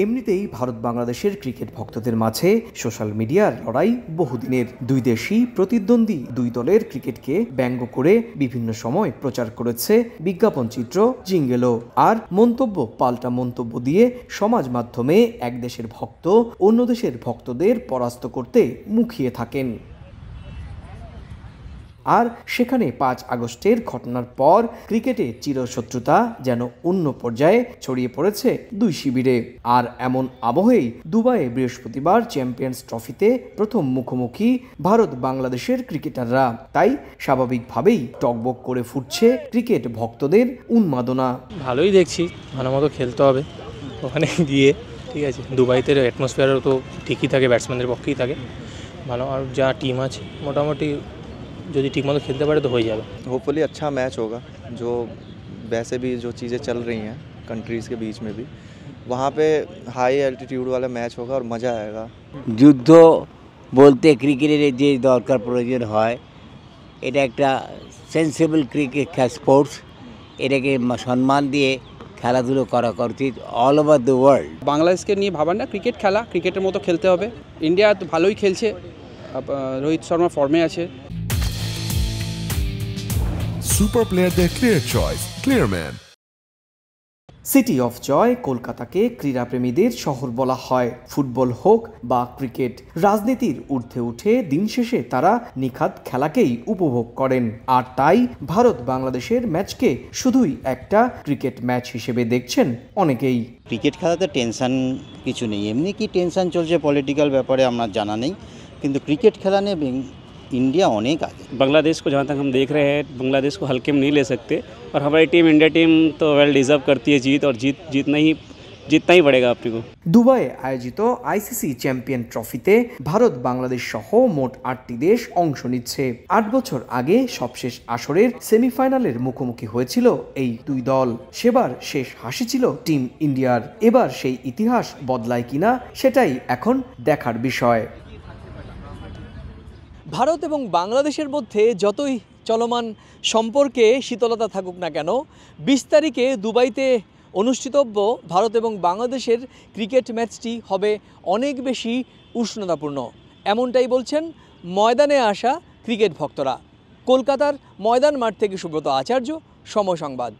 এমনিতেই ভারত বাংলাদেশের ক্রিকেট ভক্তদের মাঝে সোশ্যাল মিডিয়ার লড়াই বহুদিনের। দুই দেশই প্রতিদ্বন্দ্বী দুই দলের ক্রিকেটকে ব্যঙ্গ করে বিভিন্ন সময় প্রচার করেছে বিজ্ঞাপন চিত্র, জিঙ্গেলও। আর মন্তব্য পাল্টা মন্তব্য দিয়ে সমাজ মাধ্যমে এক দেশের ভক্ত অন্য দেশের ভক্তদের পরাস্ত করতে মুখিয়ে থাকেন। আর সেখানে 5 আগস্টের ঘটনার পর ক্রিকেটে চিরশত্রুতা যেন অন্য পর্যায়ে ছড়িয়ে পড়েছে দুই শিবিরে। আর এমন আবহেই দুবাইয়ে বৃহস্পতিবার চ্যাম্পিয়ন্স ট্রফিতে প্রথম মুখোমুখি ভারত বাংলাদেশের ক্রিকেটাররা। তাই স্বাভাবিকভাবেই টকবক করে ফুটছে ক্রিকেট ভক্তদের উন্মাদনা। ভালোই দেখছি, ভালো মতো খেলতে হবে ওখানে গিয়ে, ঠিক আছে। দুবাইতে অ্যাটমসফিয়ারও তো ঠিকই থাকে, ব্যাটসম্যানদের পক্ষেই থাকে ভালো। আর যা টিম আছে মোটামুটি যদি ঠিকমতো খেলতে পারে তো হয়ে যাবে। होपफुली अच्छा मैच होगा। जो वैसे भी जो चीज़ें चल रही हैं कंट्रीज़ के बीच में भी, वहाँ पे हाई एल्टीट्यूड वाला मैच होगा और मज़ा आएगा। যুদ্ধ বলতে ক্রিকেটের যে দরকার প্রয়োজন হয়, এটা একটা সেন্সিবল ক্রিকেট স্পোর্টস, এটাকে সম্মান দিয়ে খেলাধুলো করা উচিত অল ওভার দ্য ওয়ার্ল্ড। বাংলাদেশকে নিয়ে ভাবার না, ক্রিকেট খেলা ক্রিকেটের মতো খেলতে হবে। ইন্ডিয়া তো ভালোই খেলছে, রোহিত শর্মা ফর্মে আছে। সুপার প্লেয়ারদের ক্লিয়ার চয়েস, ক্লিয়ারম্যান। সিটি অফ জয় কলকাতাকে ক্রীড়াপ্রেমীদের শহর বলা হয়। ফুটবল হোক বা ক্রিকেট, রাজনীতির ঊর্ধ্বে উঠে দিন শেষে তারা নিখাত খেলাকেই উপভোগ করেন। আর তাই ভারত বাংলাদেশের ম্যাচকে শুধুই একটা ক্রিকেট ম্যাচ হিসেবে দেখছেন অনেকেই। ক্রিকেট খেলাতে টেনশন কিছু নেই, এমনি কি টেনশন চলছে পলিটিক্যাল ব্যাপারে আমার জানা নেই, কিন্তু क्रिकेट खेला ने इंडिया अनेक आगे। बांग्लादेश को जहाँ तक हम देख रहे हैं, बांग्लादेश को हल्के में नहीं ले सकते, और हमारी टीम इंडिया टीम तो वेल डिजर्व करती है जीत, और जीतना ही पड़ेगा अपने को। দুবাইয়ে আয়োজিত আইসিসি চ্যাম্পিয়ন ট্রফিতে ভারত বাংলাদেশ সহ মোট 8টি দেশ অংশ নিচ্ছে। 8 বছর আগে সবশেষ আসরের সেমিফাইনালের মুখোমুখি হয়েছিল এই দুই দল। সেবার শেষ হাসি ছিল টিম ইন্ডিয়ার। এবার সেই ইতিহাস বদলায় কিনা সেটাই এখন দেখার বিষয়। ভারত এবং বাংলাদেশের মধ্যে যতই চলমান সম্পর্কে শীতলতা থাকুক না কেন, 20 তারিখে দুবাইতে অনুষ্ঠিতব্য ভারত এবং বাংলাদেশের ক্রিকেট ম্যাচটি হবে অনেক বেশি উষ্ণতাপূর্ণ, এমনটাই বলছেন ময়দানে আসা ক্রিকেট ভক্তরা। কলকাতার ময়দান মাঠ থেকে সুব্রত আচার্য, সময় সংবাদ।